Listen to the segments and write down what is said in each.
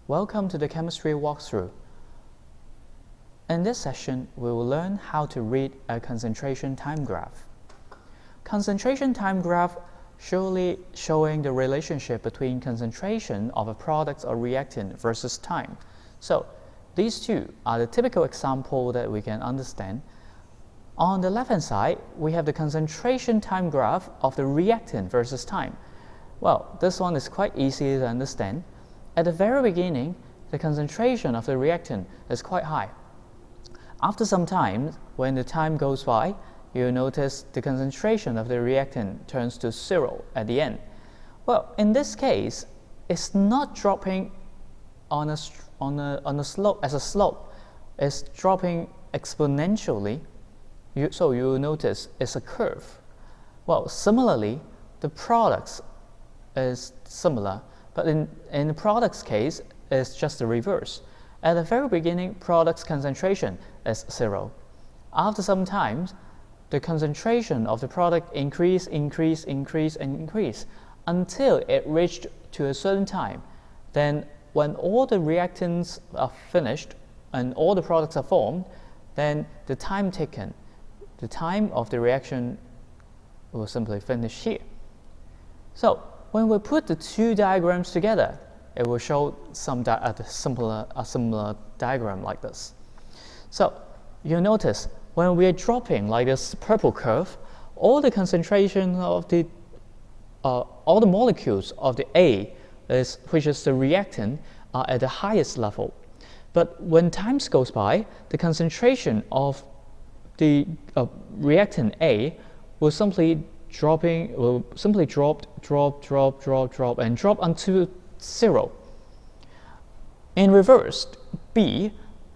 Welcome to the chemistry walkthrough. In this session, we will learn how to read a concentration time graph. Concentration time graph surely showing the relationship between concentration of a product or reactant versus time. So these two are the typical example that we can understand. On the left-hand side, we have the concentration time graph of the reactant versus time. Well, this one is quite easy to understand. At the very beginning, the concentration of the reactant is quite high. After some time, when the time goes by, you notice the concentration of the reactant turns to 0 at the end. Well, in this case, it's not dropping on a slope as a slope. It's dropping exponentially. So you will notice it's a curve. Well, similarly, the products is similar. But in the product's case, it's just the reverse. At the very beginning, product's concentration is 0. After some time, the concentration of the product increase until it reached to a certain time. Then when all the reactants are finished and all the products are formed, then the time taken, the time of the reaction will simply finish here. So when we put the two diagrams together, it will show a similar diagram like this. So you notice when we are dropping like this purple curve, all the concentration of all the molecules of the A, which is the reactant, are at the highest level. But when time goes by, the concentration of the reactant A will simply drop and drop until 0. In reverse, B,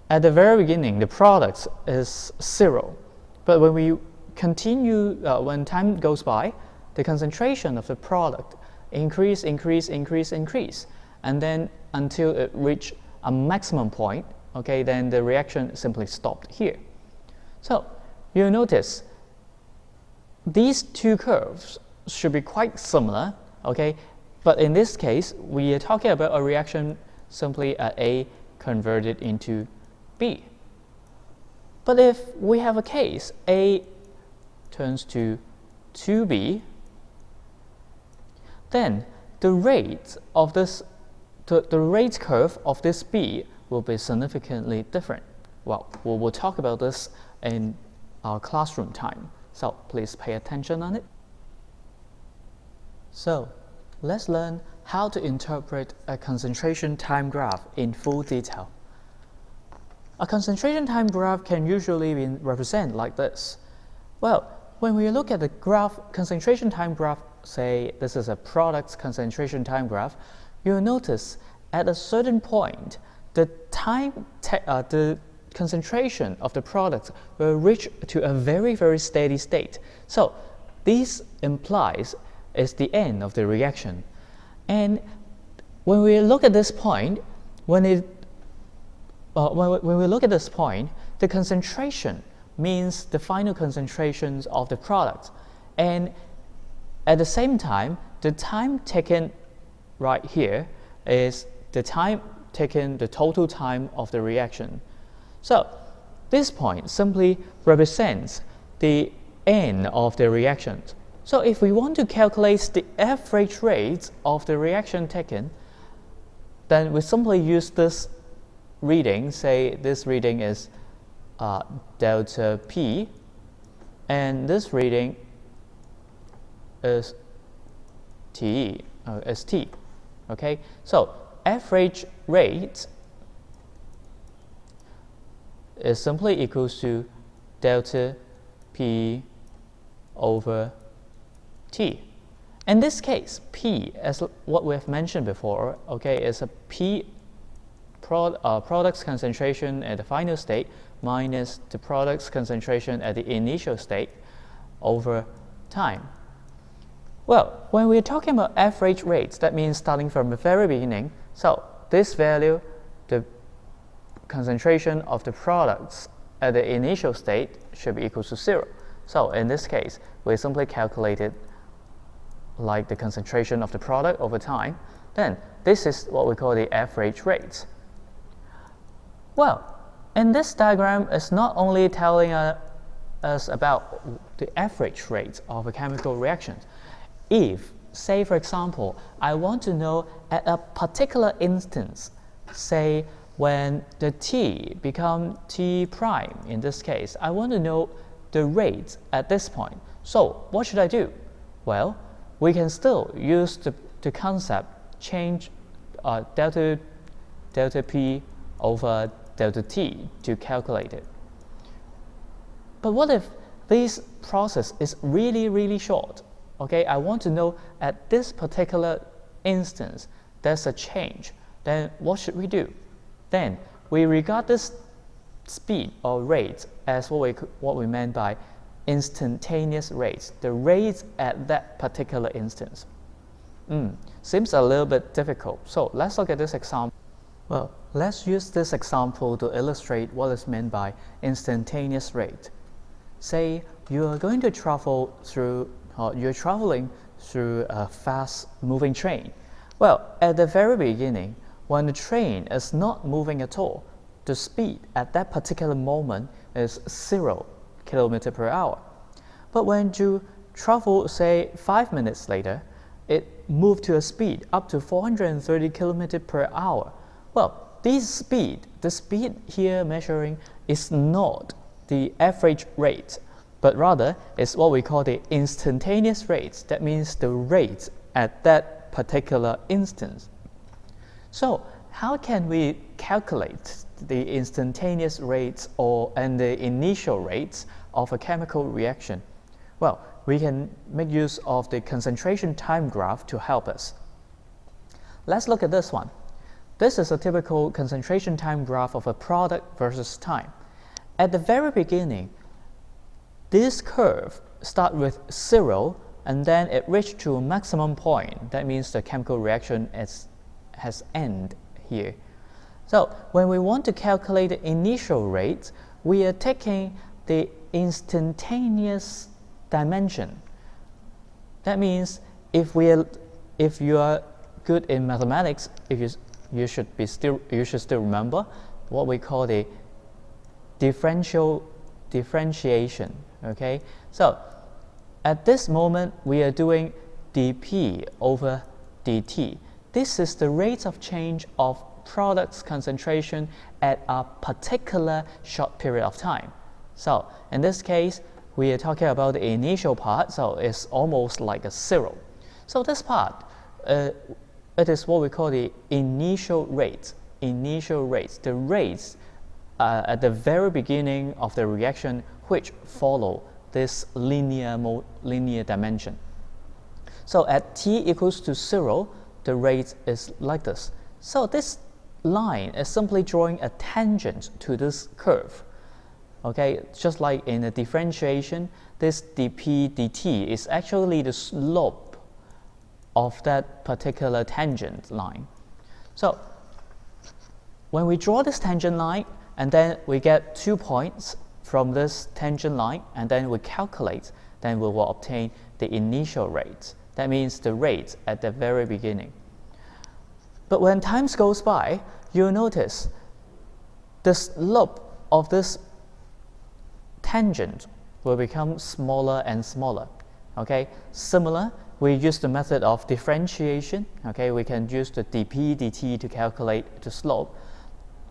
at the very beginning, the product is 0. But when we continue, when time goes by, the concentration of the product increase, and then until it reach a maximum point, okay, then the reaction simply stopped here. So you notice these two curves should be quite similar, okay? But in this case, we are talking about a reaction simply at A converted into B. But if we have a case A turns to 2B, then the rate of this, the rate curve of this B will be significantly different. Well, we will talk about this in our classroom time. So please pay attention on it. So let's learn how to interpret a concentration time graph in full detail. A concentration time graph can usually be represented like this. Well, when we look at the graph, concentration time graph, say this is a product's concentration time graph, you'll notice at a certain point, the concentration of the product will reach to a very steady state. So this implies it's the end of the reaction. And when we look at this point, when we look at this point, the concentration means the final concentrations of the product. And at the same time, the time taken right here is the time taken, the total time of the reaction. So this point simply represents the end of the reaction. So if we want to calculate the average rate of the reaction taken, then we simply use this reading. Say this reading is delta P, and this reading is T. Okay, so average rate is simply equals to delta P over T. In this case, P, as what we have mentioned before, okay, is a product's concentration at the final state minus the product's concentration at the initial state over time. Well, when we're talking about average rates, that means starting from the very beginning. So this value, the concentration of the products at the initial state should be equal to 0. So in this case, we simply calculated like the concentration of the product over time. then this is what we call the average rate. Well, in this diagram, it's not only telling us about the average rate of a chemical reaction. If, say for example, I want to know at a particular instance, say when the T become T prime in this case, I want to know the rate at this point. So what should I do? Well, we can still use the concept change delta P over delta T to calculate it. But what if this process is really short? Okay, I want to know at this particular instance there's a change. Then what should we do? Then we regard this speed or rate as what we meant by instantaneous rates, the rates at that particular instance. Seems a little bit difficult. So let's look at this example. Well, let's use this example to illustrate what is meant by instantaneous rate. Say you are going to travel through, or you're traveling through a fast-moving train. Well, at the very beginning, when the train is not moving at all, the speed at that particular moment is 0 km per hour. But when you travel, say 5 minutes later, it moved to a speed up to 430 km per hour. Well, the speed here measuring is not the average rate, but rather is what we call the instantaneous rate. That means the rate at that particular instance. So how can we calculate the instantaneous rates and the initial rates of a chemical reaction? Well, we can make use of the concentration time graph to help us. Let's look at this one. This is a typical concentration time graph of a product versus time. At the very beginning, this curve starts with 0 and then it reached to a maximum point. That means the chemical reaction has ended here. So when we want to calculate the initial rate, we are taking the instantaneous dimension. That means if you are good in mathematics, you should still remember what we call the differentiation. Okay, so at this moment we are doing dP over dt. This is the rate of change of product's concentration at a particular short period of time. So in this case, we are talking about the initial part, so it's almost like a 0. So this part, it is what we call the initial rate. Initial rates, the rates at the very beginning of the reaction which follow this linear dimension. So at t equals to 0, the rate is like this. So this line is simply drawing a tangent to this curve. Okay, just like in the differentiation, this dP dt is actually the slope of that particular tangent line. So when we draw this tangent line and then we get 2 points from this tangent line and then we calculate, then we will obtain the initial rate. That means the rate at the very beginning. But when time goes by, you'll notice the slope of this tangent will become smaller and smaller. Okay, similar, we use the method of differentiation. Okay, we can use the dP dt to calculate the slope.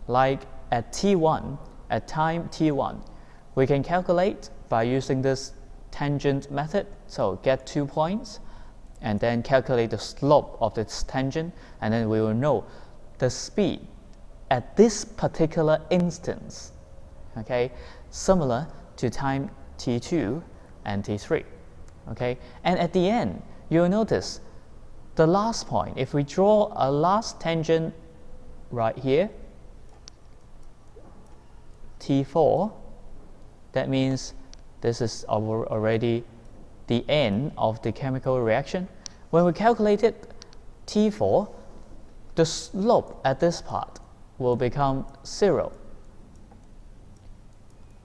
Like at t1, at time t1, we can calculate by using this tangent method. So get 2 points and then calculate the slope of this tangent, and then we will know the speed at this particular instance. Okay, similar to time t2 and t3. Okay, and at the end, you'll notice the last point. If we draw a last tangent right here, T4, that means this is already the end of the chemical reaction. When we calculate it, T4, the slope at this part will become 0.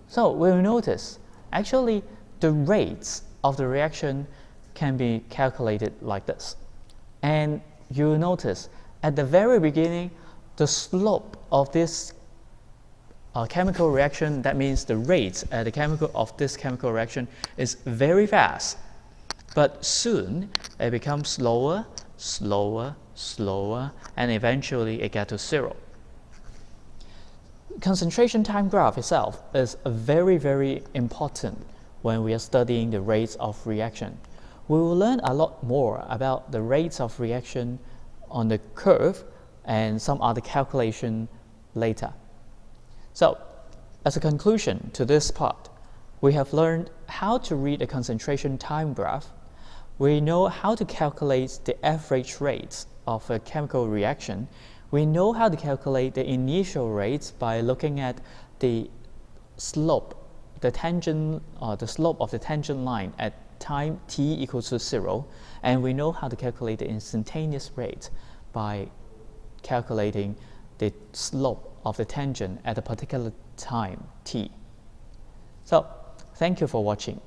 So we'll notice actually the rates of the reaction can be calculated like this. And you will notice at the very beginning, the slope of this chemical reaction, that means the rate at of this chemical reaction is very fast. But soon it becomes slower, slower, slower, and eventually it gets to zero. Concentration time graph itself is very, very important when we are studying the rates of reaction. We will learn a lot more about the rates of reaction on the curve and some other calculation later. So, as a conclusion to this part, we have learned how to read a concentration time graph. We know how to calculate the average rates of a chemical reaction. We know how to calculate the initial rates by looking at the slope, the slope of the tangent line at time t equals to 0, and we know how to calculate the instantaneous rate by calculating the slope of the tangent at a particular time t. So, thank you for watching.